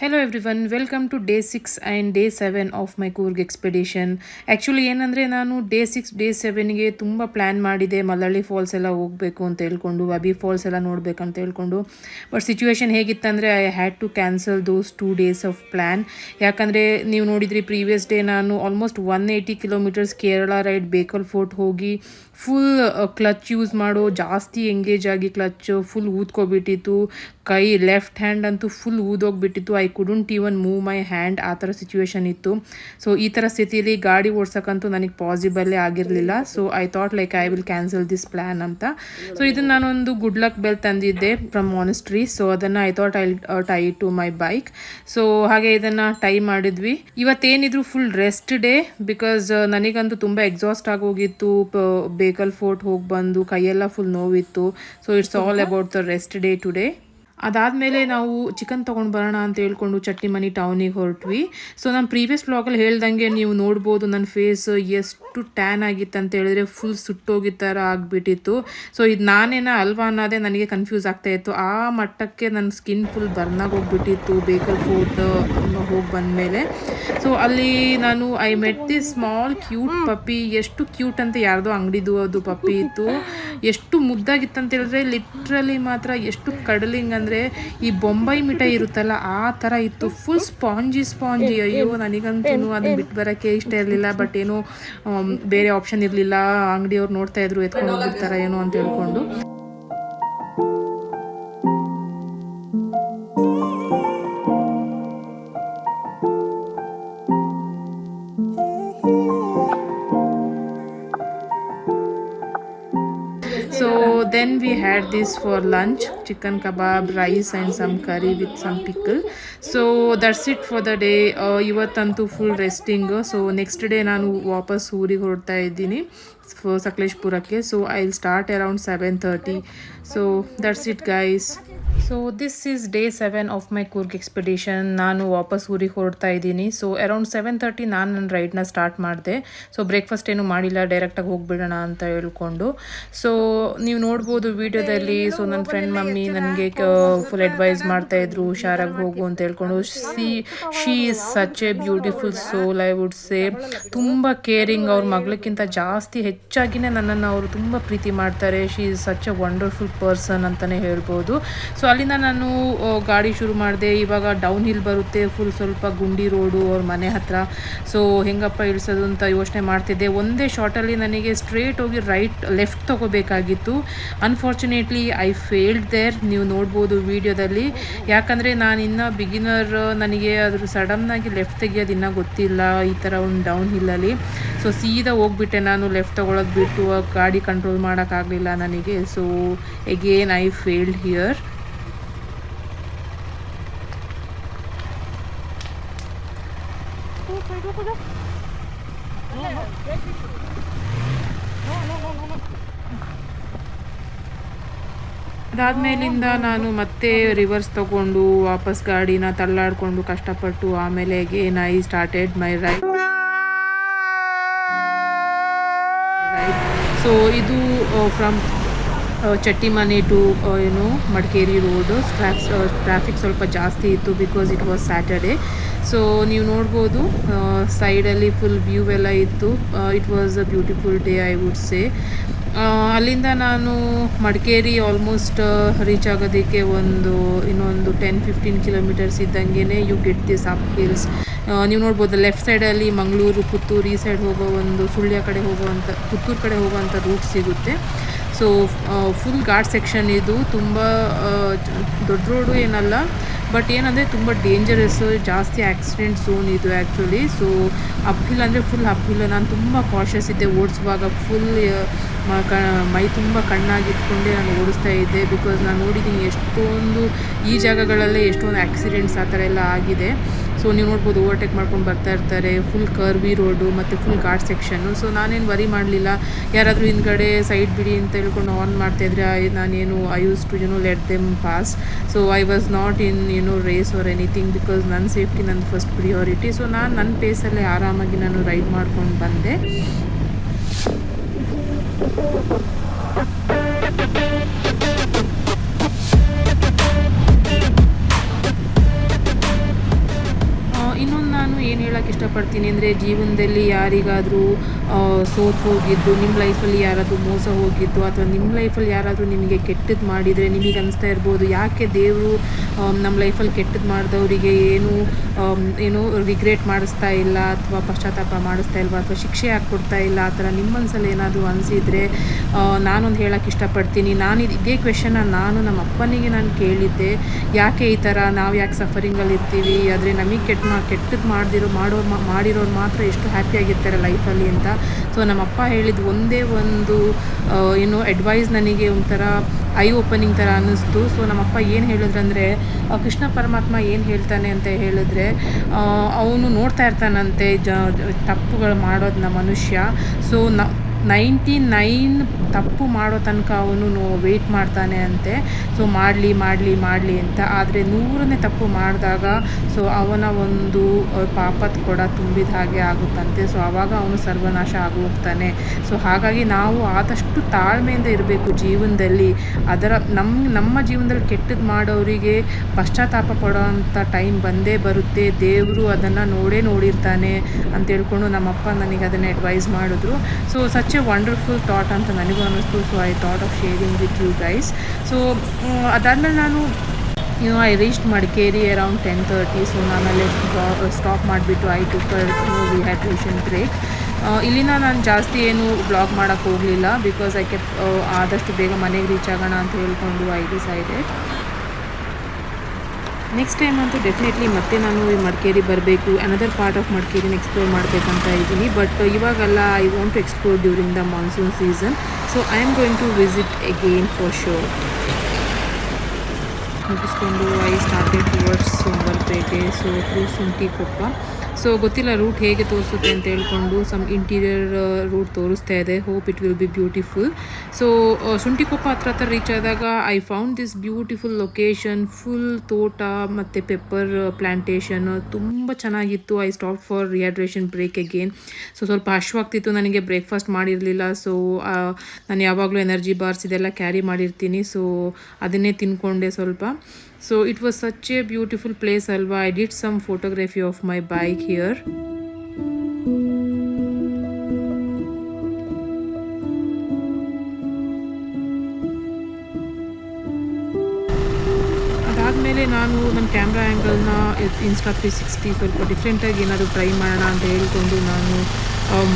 Hello everyone, welcome to day 6 and day 7 of my Coorg expedition. Actually ಏನಂದರೆ ನಾನು day 6 day 7ಗೆ ತುಂಬ plan ಮಾಡಿದೆ. Mallalli falls ಎಲ್ಲ ಹೋಗಬೇಕು ಅಂತ ಹೇಳ್ಕೊಂಡು, ಅಬಿ ಫಾಲ್ಸ್ ಎಲ್ಲ ನೋಡಬೇಕಂತ ಹೇಳ್ಕೊಂಡು. ಬಟ್ ಸಿಚುವೇಶನ್ ಹೇಗಿತ್ತಂದರೆ I had to cancel those 2 days of plan. ಯಾಕಂದರೆ ನೀವು ನೋಡಿದ್ರಿ ಪ್ರೀವಿಯಸ್ ಡೇ ನಾನು almost 180 kilometres Kerala ride Bekal fort ಹೋಗಿ ಫುಲ್ ಕ್ಲಚ್ ಯೂಸ್ ಮಾಡೋ ಜಾಸ್ತಿ ಎಂಗೇಜ್ ಆಗಿ ಕ್ಲಚ್ ಫುಲ್ ಊದ್ಕೊಬಿಟ್ಟಿತ್ತು. ಕೈ ಲೆಫ್ಟ್ ಹ್ಯಾಂಡ್ ಅಂತೂ ಫುಲ್ ಊದೋಗ್ಬಿಟ್ಟಿತ್ತು. I couldn't even move my hand, ಆ ಥರ ಸಿಚುವೇಶನ್ ಇತ್ತು. ಸೊ ಈ ಥರ ಸ್ಥಿತಿಯಲ್ಲಿ ಗಾಡಿ ಓಡ್ಸೋಕ್ಕಂತೂ ನನಗೆ ಪಾಸಿಬಲ್ಲೇ ಆಗಿರಲಿಲ್ಲ. So I thought like I will cancel this plan ಅಂತ. ಸೊ ಇದನ್ನು ನಾನೊಂದು ಗುಡ್ ಲಕ್ ಬೆಲ್ ತಂದಿದ್ದೆ ಫ್ರಮ್ ಮಾನೆಸ್ಟ್ರಿ. ಸೊ ಅದನ್ನು I thought I tie to my bike. So ಹಾಗೆ ಇದನ್ನು ಟೈ ಮಾಡಿದ್ವಿ. ಇವತ್ತೇನಿದ್ರು ಫುಲ್ ರೆಸ್ಟ್ ಡೇ, ಬಿಕಾಸ್ ನನಗಂತೂ ತುಂಬ ಎಕ್ಸಾಸ್ಟ್ ಆಗೋಗಿತ್ತು. ಬೇಕಲ್ ಫೋರ್ಟ್ ಹೋಗಿ ಬಂದು ಕೈಯೆಲ್ಲ ಫುಲ್ ನೋವಿತ್ತು. So it's all about the rest day today. ಅದಾದಮೇಲೆ ನಾವು ಚಿಕನ್ ತೊಗೊಂಡು ಬರೋಣ ಅಂತ ಹೇಳ್ಕೊಂಡು ಚಟ್ನಿ ಮನಿ ಟೌನಿಗೆ ಹೊರಟ್ವಿ. ಸೊ ನಾನು ಪ್ರೀವಿಯಸ್ ವ್ಲಾಗಲ್ಲಿ ಹೇಳ್ದಂಗೆ ನೀವು ನೋಡ್ಬೋದು ನನ್ನ ಫೇಸ್ ಎಷ್ಟು ಟ್ಯಾನ್ ಆಗಿತ್ತು ಅಂತ ಹೇಳಿದ್ರೆ ಫುಲ್ ಸುಟ್ಟೋಗಿದ್ದ ಥರ ಆಗಿಬಿಟ್ಟಿತ್ತು. ಸೊ ಇದು ನಾನೇನ ಅಲ್ವಾ ಅನ್ನೋದೇ ನನಗೆ ಕನ್ಫ್ಯೂಸ್ ಆಗ್ತಾಯಿತ್ತು. ಆ ಮಟ್ಟಕ್ಕೆ ನನ್ನ ಸ್ಕಿನ್ ಫುಲ್ ಬರ್ನಾಗಿ ಹೋಗ್ಬಿಟ್ಟಿತ್ತು ಬೇಕಲ್ ಫೋರ್ಟ್ ಹೋಗಿ ಬಂದಮೇಲೆ. ಸೊ ಅಲ್ಲಿ ನಾನು I met the small cute puppy. ಎಷ್ಟು ಕ್ಯೂಟ್ ಅಂತ ಯಾರ್ದೋ ಅಂಗಡಿದು ಅದು ಪಪ್ಪಿ ಇತ್ತು. ಎಷ್ಟು ಮುದ್ದಾಗಿತ್ತು ಅಂತ ಹೇಳಿದ್ರೆ ಲಿಟ್ರಲಿ ಮಾತ್ರ ಎಷ್ಟು ಕಡಲಿಂಗ್ ಅಂದರೆ ಈ ಬೊಂಬೈ ಮಿಠಾಯಿ ಇರುತ್ತಲ್ಲ ಆ ಥರ ಇತ್ತು. Full spongy. ಅಯ್ಯೋ ನನಗಂತೂ ಅದನ್ನು ಬಿಟ್ಟು ಬರೋಕ್ಕೆ ಇಷ್ಟ ಇರಲಿಲ್ಲ. ಬಟ್ ಏನೋ ಬೇರೆ ಆಪ್ಷನ್ ಇರಲಿಲ್ಲ. ಅಂಗಡಿಯವ್ರು ನೋಡ್ತಾ ಇದ್ರು ಎತ್ಕೊಂಡು ಹೋಗ್ಬಿಡ್ತಾರ ಏನೋ ಅಂತ ಹೇಳ್ಕೊಂಡು. So then we had this for lunch, chicken kebab, rice and some curry with some pickle. So that's it for the day. ಇವತ್ತಂತೂ full resting. So next day ನಾನು ವಾಪಸ್ ಊರಿಗೆ ಹೊರಡ್ತಾ ಇದ್ದೀನಿ ಸಕಲೇಶ್ಪುರಕ್ಕೆ. So I will start around 7:30. So that's it guys. So this is day 7 of my Coorg expedition. ನಾನು ವಾಪಸ್ ಊರಿಗೆ ಹೊರಡ್ತಾ ಇದ್ದೀನಿ. ಸೊ ಅರೌಂಡ್ 7:30 ನಾನು ನನ್ನ ರೈಡ್ನ ಸ್ಟಾರ್ಟ್ ಮಾಡಿದೆ. ಸೊ ಬ್ರೇಕ್ಫಾಸ್ಟ್ ಏನು ಮಾಡಿಲ್ಲ, ಡೈರೆಕ್ಟಾಗಿ ಹೋಗ್ಬಿಡೋಣ ಅಂತ ಹೇಳ್ಕೊಂಡು. ಸೊ ನೀವು ನೋಡ್ಬೋದು ವಿಡಿಯೋದಲ್ಲಿ. ಸೊ ನನ್ನ ಫ್ರೆಂಡ್ ಮಮ್ಮಿ ನನಗೆ ಫುಲ್ ಅಡ್ವೈಸ್ ಮಾಡ್ತಾಯಿದ್ರು ಹುಷಾರಾಗಿ ಹೋಗು ಅಂತ ಹೇಳ್ಕೊಂಡು. She is such a beautiful soul, I would say. ತುಂಬ ಕೇರಿಂಗ್. ಅವ್ರ ಮಗಳಕ್ಕಿಂತ ಜಾಸ್ತಿ ಹೆಚ್ಚಾಗಿನೇ ನನ್ನನ್ನು ಅವರು ತುಂಬ ಪ್ರೀತಿ ಮಾಡ್ತಾರೆ. She is such a wonderful person ಅಂತಲೇ ಹೇಳ್ಬೋದು. ಸೊ ಅಲ್ಲಿಂದ ನಾನು ಗಾಡಿ ಶುರು ಮಾಡಿದೆ. ಇವಾಗ ಡೌನ್ ಹಿಲ್ ಬರುತ್ತೆ, ಫುಲ್ ಸ್ವಲ್ಪ ಗುಂಡಿ ರೋಡು ಅವ್ರ ಮನೆ ಹತ್ರ. ಸೊ ಹೆಂಗಪ್ಪ ಇಳಿಸೋದು ಅಂತ ಯೋಚನೆ ಮಾಡ್ತಿದ್ದೆ. ಒಂದೇ ಶಾರ್ಟಲ್ಲಿ ನನಗೆ ಸ್ಟ್ರೇಟ್ ಹೋಗಿ ಲೆಫ್ಟ್ ತೊಗೋಬೇಕಾಗಿತ್ತು. Unfortunately I failed there. ನೀವು ನೋಡ್ಬೋದು ವಿಡಿಯೋದಲ್ಲಿ. ಯಾಕಂದರೆ ನಾನು ಇನ್ನೂ ಬಿಗಿನರ್, ನನಗೆ ಅದ್ರ ಸಡನ್ನಾಗಿ ಲೆಫ್ಟ್ ತೆಗಿಯೋದು ಇನ್ನೂ ಗೊತ್ತಿಲ್ಲ ಈ ಥರ ಒಂದು ಡೌನ್ ಹಿಲ್ಲಲ್ಲಿ. ಸೊ ಸೀದಾ ಹೋಗ್ಬಿಟ್ಟೆ ನಾನು. ಲೆಫ್ಟ್ ತೊಗೊಳೋದು ಬಿಟ್ಟು ಗಾಡಿ ಕಂಟ್ರೋಲ್ ಮಾಡೋಕ್ಕಾಗಲಿಲ್ಲ ನನಗೆ. So again I failed here. ಅದಾದಮೇಲಿಂದ ನಾನು ಮತ್ತೆ ರಿವರ್ಸ್ ತೊಗೊಂಡು ವಾಪಸ್ ಗಾಡಿನ ತಳ್ಳಾಡಿಕೊಂಡು ಕಷ್ಟಪಟ್ಟು ಆಮೇಲೆ again I started my ride. So ಇದು from Chattimane to Madikeri road. Traffic ಸ್ವಲ್ಪ ಜಾಸ್ತಿ ಇತ್ತು because it was Saturday. So ನೀವು ನೋಡ್ಬೋದು ಸೈಡಲ್ಲಿ ಫುಲ್ ವ್ಯೂ ಎಲ್ಲ ಇತ್ತು. It was a beautiful day, I would say. ಅಲ್ಲಿಂದ ನಾನು ಮಡಿಕೇರಿ ಆಲ್ಮೋಸ್ಟ್ ರೀಚ್ ಆಗೋದಕ್ಕೆ ಇನ್ನೊಂದು 10-15 ಕಿಲೋಮೀಟರ್ಸ್ ಇದ್ದಂಗೆ you get this up hills. ನೀವು ನೋಡ್ಬೋದು ಲೆಫ್ಟ್ ಸೈಡಲ್ಲಿ ಮಂಗಳೂರು, ಪುತ್ತೂರು ಈ ಸೈಡ್ ಹೋಗೋ ಸುಳ್ಯ ಕಡೆ ಹೋಗೋವಂಥ, ಪುತ್ತೂರು ಕಡೆ ಹೋಗೋವಂಥ ರೂಟ್ ಸಿಗುತ್ತೆ. ಸೊ ಫುಲ್ ಘಾಟ್ ಸೆಕ್ಷನ್ ಇದು. ತುಂಬ ದೊಡ್ಡ ರೋಡು ಏನಲ್ಲ, ಬಟ್ ಏನಂದರೆ ತುಂಬ ಡೇಂಜರಸ್ಸು, ಜಾಸ್ತಿ ಆಕ್ಸಿಡೆಂಟ್ ಝೋನ್ ಇದು ಆ್ಯಕ್ಚುಲಿ. ಸೊ ಅಪ್ಹಿಲ್ ಅಂದರೆ ಫುಲ್ ಅಪ್ಹಿಲ್. ನಾನು ತುಂಬ ಕಾಷಸ್ ಇದ್ದೆ ಓಡಿಸುವಾಗ. ಫುಲ್ ಮೈ ತುಂಬ ಕಣ್ಣಾಗಿಟ್ಕೊಂಡೆ ನಾನು ಓಡಿಸ್ತಾ ಇದ್ದೆ. ಬಿಕಾಸ್ ನಾನು ನೋಡಿದ್ದೀನಿ ಎಷ್ಟೊಂದು ಈ ಜಾಗಗಳಲ್ಲೇ ಎಷ್ಟೊಂದು ಆಕ್ಸಿಡೆಂಟ್ಸ್ ಆ ಥರ ಎಲ್ಲ ಆಗಿದೆ. ಸೊ ನೀವು ನೋಡ್ಬೋದು ಓವರ್ಟೇಕ್ ಮಾಡ್ಕೊಂಡು ಬರ್ತಾ ಇರ್ತಾರೆ. ಫುಲ್ ಕರ್ವಿ ರೋಡು ಮತ್ತು ಫುಲ್ ಘಾಟ್ ಸೆಕ್ಷನ್ನು. ಸೊ ನಾನೇನು ವರಿ ಮಾಡಲಿಲ್ಲ. ಯಾರಾದರೂ ಹಿಂದ್ಗಡೆ ಸೈಡ್ ಬಿಡಿ ಅಂತ ಹೇಳ್ಕೊಂಡು ಆನ್ ಮಾಡ್ತಾಯಿದ್ರೆ ನಾನೇನು I use to let them pass. So I was not in race or anything, because ನನ್ನ ಸೇಫ್ಟಿ ನನ್ನ ಫಸ್ಟ್ ಪ್ರಿಯಾರಿಟಿ. ಸೊ ನಾನು ನನ್ನ ಪೇಸಲ್ಲೇ ಆರಾಮಾಗಿ ನಾನು ರೈಡ್ ಮಾಡ್ಕೊಂಡು ಬಂದೆ. ಇನ್ನೊಂದು ನಾನು ಏನು ಹೇಳೋಕ್ಕೆ ಇಷ್ಟಪಡ್ತೀನಿ ಅಂದರೆ, ಜೀವನದಲ್ಲಿ ಯಾರಿಗಾದರೂ ಸೋತು ಹೋಗಿದ್ದು, ನಿಮ್ಮ ಲೈಫಲ್ಲಿ ಯಾರಾದರೂ ಮೋಸ ಹೋಗಿದ್ದು, ಅಥವಾ ನಿಮ್ಮ ಲೈಫಲ್ಲಿ ಯಾರಾದರೂ ನಿಮಗೆ ಕೆಟ್ಟದ್ದು ಮಾಡಿದರೆ ನಿಮಗೆ ಅನಿಸ್ತಾ ಇರ್ಬೋದು, ಯಾಕೆ ದೇವರು ನಮ್ಮ ಲೈಫಲ್ಲಿ ಕೆಟ್ಟದ್ದು ಮಾಡಿದವರಿಗೆ ಏನು ರಿಗ್ರೆಟ್ ಮಾಡಿಸ್ತಾ ಇಲ್ಲ, ಅಥವಾ ಪಶ್ಚಾತ್ತಾಪ ಮಾಡಿಸ್ತಾ ಇಲ್ವಾ, ಅಥವಾ ಶಿಕ್ಷೆ ಯಾಕೆ ಕೊಡ್ತಾ ಇಲ್ಲ, ಆ ಥರ ನಿಮ್ಮ ಮನಸ್ಸಲ್ಲಿ ಏನಾದರೂ ಅನಿಸಿದರೆ ನಾನೊಂದು ಹೇಳೋಕ್ಕೆ ಇಷ್ಟಪಡ್ತೀನಿ. ಇದೇ ಕ್ವೆಶನ್ನ ನಾನು ನಮ್ಮ ಅಪ್ಪನಿಗೆ ನಾನು ಕೇಳಿದ್ದೆ, ಯಾಕೆ ಈ ಥರ ನಾವು ಯಾಕೆ ಸಫರಿಂಗಲ್ಲಿ ಇರ್ತೀವಿ, ಆದರೆ ನಮಗೆ ಕೆಟ್ಟದ್ದು ಮಾಡಿರೋರು ಮಾತ್ರ ಎಷ್ಟು ಹ್ಯಾಪಿಯಾಗಿರ್ತಾರೆ ಲೈಫಲ್ಲಿ ಅಂತ. ಸೊ ನಮ್ಮ ಅಪ್ಪ ಹೇಳಿದ ಒಂದೇ ಒಂದು ಅಡ್ವೈಸ್ ನನಗೆ ಒಂಥರ ಐ ಓಪನಿಂಗ್ ಥರ ಅನ್ನಿಸ್ತು. ಸೊ ನಮ್ಮಪ್ಪ ಏನು ಹೇಳಿದ್ರಂದರೆ, ಕೃಷ್ಣ ಪರಮಾತ್ಮ ಏನು ಹೇಳ್ತಾನೆ ಅಂತ ಹೇಳಿದ್ರೆ, ಅವನು ನೋಡ್ತಾ ಇರ್ತಾನಂತೆ ತಪ್ಪುಗಳು ಮಾಡೋದನ್ನ ಮನುಷ್ಯ. ಸೊ 99 ತಪ್ಪು ಮಾಡೋ ತನಕ ಅವನು ವೆಯ್ಟ್ ಮಾಡ್ತಾನೆ ಅಂತೆ. ಸೊ ಮಾಡಲಿ ಅಂತ. ಆದರೆ 100ನೇ ತಪ್ಪು ಮಾಡಿದಾಗ ಸೊ ಅವನ ಒಂದು ಪಾಪದ ಕೊಡ ತುಂಬಿದ ಹಾಗೆ ಆಗುತ್ತಂತೆ. ಸೊ ಆವಾಗ ಅವನು ಸರ್ವನಾಶ ಆಗೋಗ್ತಾನೆ. ಸೊ ಹಾಗಾಗಿ ನಾವು ಆದಷ್ಟು ತಾಳ್ಮೆಯಿಂದ ಇರಬೇಕು ಜೀವನದಲ್ಲಿ. ನಮ್ಮ ಜೀವನದಲ್ಲಿ ಕೆಟ್ಟದ್ದು ಮಾಡೋರಿಗೆ ಪಶ್ಚಾತ್ತಾಪ ಪಡೋವಂಥ ಟೈಮ್ ಬಂದೇ ಬರುತ್ತೆ. ದೇವರು ಅದನ್ನು ನೋಡಿರ್ತಾನೆ ಅಂತ ಹೇಳ್ಕೊಂಡು ನಮ್ಮಪ್ಪ ನನಗೆ ಅದನ್ನು ಅಡ್ವೈಸ್ ಮಾಡಿದ್ರು. So such a wonderful thought ಅಂತ ನನಗೂ ಅನ್ನಿಸ್ತು. So I thought of sharing with you guys. So ಅದಾದಮೇಲೆ ನಾನು I reached Madikeri around 10:30. So ನಾನು ಅಲ್ಲೇ ಸ್ಟಾಪ್ ಮಾಡಿಬಿಟ್ಟು ಐ ಟುಕ್ ರಿಹೈಡ್ರೇಷನ್ ಬ್ರೇಕ್. ಇಲ್ಲಿನ ನಾನು ಜಾಸ್ತಿ ಏನು ಬ್ಲಾಗ್ ಮಾಡೋಕ್ಕೆ ಹೋಗಲಿಲ್ಲ, ಬಿಕಾಸ್ ಐ ಕೆಪ್ ಆದಷ್ಟು ಬೇಗ ಮನೆಗೆ ರೀಚ್ ಆಗೋಣ ಅಂತ ಹೇಳ್ಕೊಂಡು ಐ ಡಿಸೈಡೆಡ್. ನೆಕ್ಸ್ಟ್ ಟೈಮ್ ಅಂತೂ ಡೆಫಿನೆಟ್ಲಿ ಮತ್ತೆ ನಾನು ಈ ಮಡಿಕೇರಿ ಬರಬೇಕು, ಅನದರ್ ಪಾರ್ಟ್ ಆಫ್ ಮಡಿಕೇರಿನ ಎಕ್ಸ್ಪ್ಲೋರ್ ಮಾಡಬೇಕಂತ ಇದ್ದೀನಿ. ಬಟ್ ಇವಾಗೆಲ್ಲ I want to explore during the monsoon season. So I am going to visit again for sure. ಮುಗಿಸ್ಕೊಂಡು I started towards Somwarpet. So through Shuntikoppa. So ಗೊತ್ತಿಲ್ಲ ರೂಟ್ ಹೇಗೆ ತೋರಿಸುತ್ತೆ ಅಂತ ಹೇಳ್ಕೊಂಡು ಸಮ್ ಇಂಟೀರಿಯರ್ ರೂಟ್ ತೋರಿಸ್ತಾ ಇದೆ. Hope it will be beautiful. So Shuntikoppa ಹತ್ರ reach ಆದಾಗ I found this beautiful location. Full ತೋಟ ಮತ್ತು ಪೆಪ್ಪರ್ ಪ್ಲ್ಯಾಂಟೇಷನ್ ತುಂಬ ಚೆನ್ನಾಗಿತ್ತು. I stop for rehydration break again. So ಸ್ವಲ್ಪ ಹಶ್ವಾಗ್ತಿತ್ತು, ನನಗೆ ಬ್ರೇಕ್ಫಾಸ್ಟ್ ಮಾಡಿರಲಿಲ್ಲ. ಸೊ ನಾನು ಯಾವಾಗಲೂ ಎನರ್ಜಿ ಬಾರ್ಸ್ ಇದೆಲ್ಲ ಕ್ಯಾರಿ ಮಾಡಿರ್ತೀನಿ. ಸೊ ಅದನ್ನೇ ತಿನ್ಕೊಂಡೆ ಸ್ವಲ್ಪ. So it was such a beautiful place alva. I did some photography of my bike here. ಅದಾದಮೇಲೆ ನಾನು ನನ್ನ ಕ್ಯಾಮ್ರಾ ಆ್ಯಂಗಲ್ನ ಇನ್ಸ್ಟಾ 360 ಸ್ವಲ್ಪ ಡಿಫ್ರೆಂಟಾಗಿ ಏನಾದರೂ ಟ್ರೈ ಮಾಡೋಣ ಅಂತ ಹೇಳ್ಕೊಂಡು ನಾನು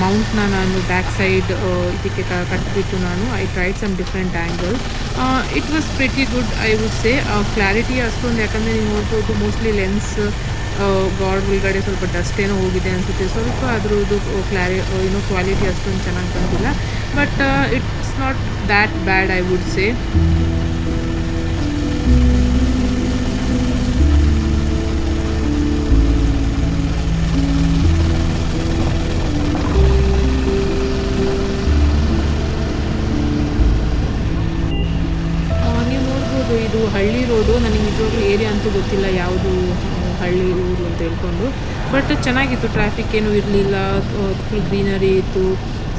ಮೌಂಟ್ನ ನಾನು ಬ್ಯಾಕ್ ಸೈಡ್ ಇದಕ್ಕೆ ಕಟ್ಬಿಟ್ಟು I tried some different angle. It was pretty good I would say. Clarity ಅಷ್ಟೊಂದು, ಯಾಕಂದರೆ ನೀವು ನೋಡ್ಬೋದು ಮೋಸ್ಟ್ಲಿ ಲೆನ್ಸ್ ಗಾಡ್ ಒಳಗಡೆ ಸ್ವಲ್ಪ ಡಸ್ಟ್ ಏನೋ ಹೋಗಿದೆ ಅನಿಸುತ್ತೆ. ಸ್ವಲ್ಪ ಅದ್ರದ್ದು ಕ್ವಾಲಿಟಿ ಅಷ್ಟೊಂದು ಚೆನ್ನಾಗಿ ಬಂದಿಲ್ಲ. But it's not that bad I would ಸೇ. ಇದು ಹಳ್ಳಿ ರೋಡು. ನನಗೆ ನಿಜವಾಗ್ಲೂ ಏರಿಯಾ ಅಂತೂ ಗೊತ್ತಿಲ್ಲ ಯಾವುದು ಹಳ್ಳಿ ಊರು ಅಂತ ಹೇಳ್ಕೊಂಡು. ಬಟ್ ಚೆನ್ನಾಗಿತ್ತು, ಟ್ರಾಫಿಕ್ ಏನೂ ಇರಲಿಲ್ಲ, ಫುಲ್ ಗ್ರೀನರಿ ಇತ್ತು.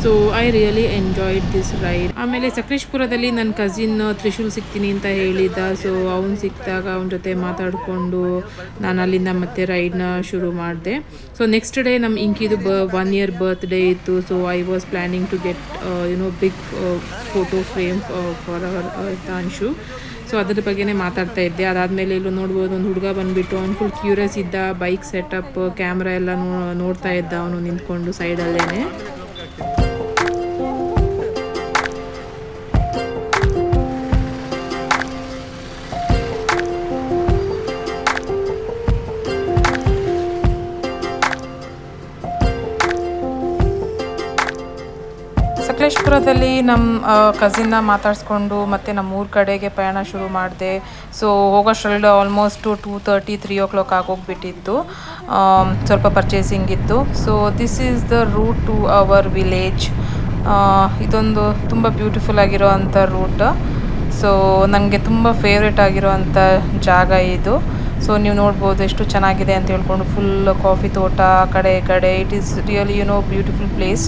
So I really enjoyed this ride. ಆಮೇಲೆ ಸಕಲೇಶ್ಪುರದಲ್ಲಿ ನನ್ನ ಕಸಿನ್ ತ್ರಿಶೂಲ್ ಸಿಗ್ತೀನಿ ಅಂತ ಹೇಳಿದ್ದ. ಸೊ ಅವ್ನು ಸಿಕ್ಕಿದಾಗ ಅವನ ಜೊತೆ ಮಾತಾಡಿಕೊಂಡು ನಾನು ಅಲ್ಲಿಂದ ಮತ್ತೆ ರೈಡ್ನ ಶುರು ಮಾಡಿದೆ. ಸೊ ನೆಕ್ಸ್ಟ್ ಡೇ ನಮ್ಮ ಇಂಕಿದು 1 year ಬರ್ತ್ಡೇ ಇತ್ತು. So I was planning to get big photo frame for our Tanshu. So ಅದ್ರ ಬಗ್ಗೆನೇ ಮಾತಾಡ್ತಾ ಇದ್ದೆ. ಅದಾದಮೇಲೆ ಇಲ್ಲೂ ನೋಡ್ಬೋದು, ಒಂದು ಹುಡುಗ ಬಂದುಬಿಟ್ಟು ಅವ್ನು ಫುಲ್ ಕ್ಯೂರಿಯಸ್ ಇದ್ದ. ಬೈಕ್ ಸೆಟಪ್, ಕ್ಯಾಮ್ರಾ ಎಲ್ಲ ನೋಡ್ತಾ ಇದ್ದ ಅವನು ನಿಂತ್ಕೊಂಡು ಸೈಡಲ್ಲೇ. ಸಕಲೇಶ್ಪುರದಲ್ಲಿ ನಮ್ಮ ಕಸಿನ್ನ ಮಾತಾಡಿಸ್ಕೊಂಡು ಮತ್ತು ನಮ್ಮ ಊರ ಕಡೆಗೆ ಪ್ರಯಾಣ ಶುರು ಮಾಡಿದೆ. ಸೊ ಹೋಗೋಷ್ಟರಲ್ಲಿ ಆಲ್ಮೋಸ್ಟ್ 2:30, 3 o'clock ಆಗೋಗ್ಬಿಟ್ಟಿತ್ತು. ಸ್ವಲ್ಪ ಪರ್ಚೇಸಿಂಗ್ ಇತ್ತು. So this is the route to our village. ಇದೊಂದು ತುಂಬ ಬ್ಯೂಟಿಫುಲ್ ಆಗಿರೋ ಅಂಥ ರೂಟ್. ಸೊ ನನಗೆ ತುಂಬ ಫೇವ್ರೇಟ್ ಆಗಿರೋ ಅಂಥ ಜಾಗ ಇದು. ಸೊ ನೀವು ನೋಡ್ಬೋದು ಎಷ್ಟು ಚೆನ್ನಾಗಿದೆ ಅಂತ ಹೇಳ್ಕೊಂಡು. ಫುಲ್ ಕಾಫಿ ತೋಟ ಆ ಕಡೆ ಈ ಕಡೆ. It is really beautiful place.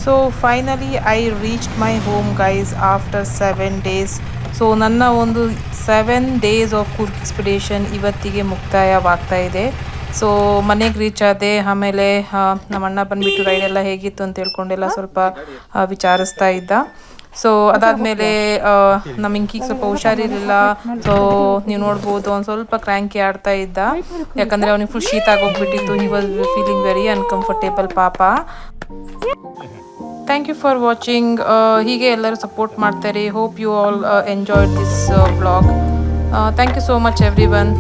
So finally I reached my home guys after 7 days. So ನನ್ನ ಒಂದು 7 days ಆಫ್ ಕೂರ್ಗ್ ಎಕ್ಸ್ಪಿಡೇಷನ್ ಇವತ್ತಿಗೆ ಮುಕ್ತಾಯವಾಗ್ತಾ ಇದೆ. ಸೊ ಮನೆಗೆ ರೀಚ್ ಆದೆ. ಆಮೇಲೆ ನಮ್ಮ ಅಣ್ಣ ಬಂದುಬಿಟ್ಟು ರೈಡೆಲ್ಲ ಹೇಗಿತ್ತು ಅಂತ ಹೇಳ್ಕೊಂಡೆಲ್ಲ ಸ್ವಲ್ಪ ವಿಚಾರಿಸ್ತಾ ಇದ್ದ. ಸೊ ಅದಾದಮೇಲೆ ನಮ್ಮ ಇಂಕಿಗೆ ಸ್ವಲ್ಪ ಹುಷಾರಿರಲಿಲ್ಲ. ಸೊ ನೀವು ನೋಡ್ಬೋದು ಅವ್ನು ಸ್ವಲ್ಪ ಕ್ರ್ಯಾಂಕಿ ಆಡ್ತಾ ಇದ್ದ, ಯಾಕಂದರೆ ಅವನಿಗೆ ಫುಲ್ ಶೀತ ಆಗೋಗ್ಬಿಟ್ಟಿತ್ತು. He was feeling very uncomfortable ಪಾಪ. Thank you for watching. ಹೀಗೆ ಎಲ್ಲರೂ ಸಪೋರ್ಟ್ ಮಾಡ್ತಾರೆ. Hope you all enjoyed this vlog. Thank you so much every one.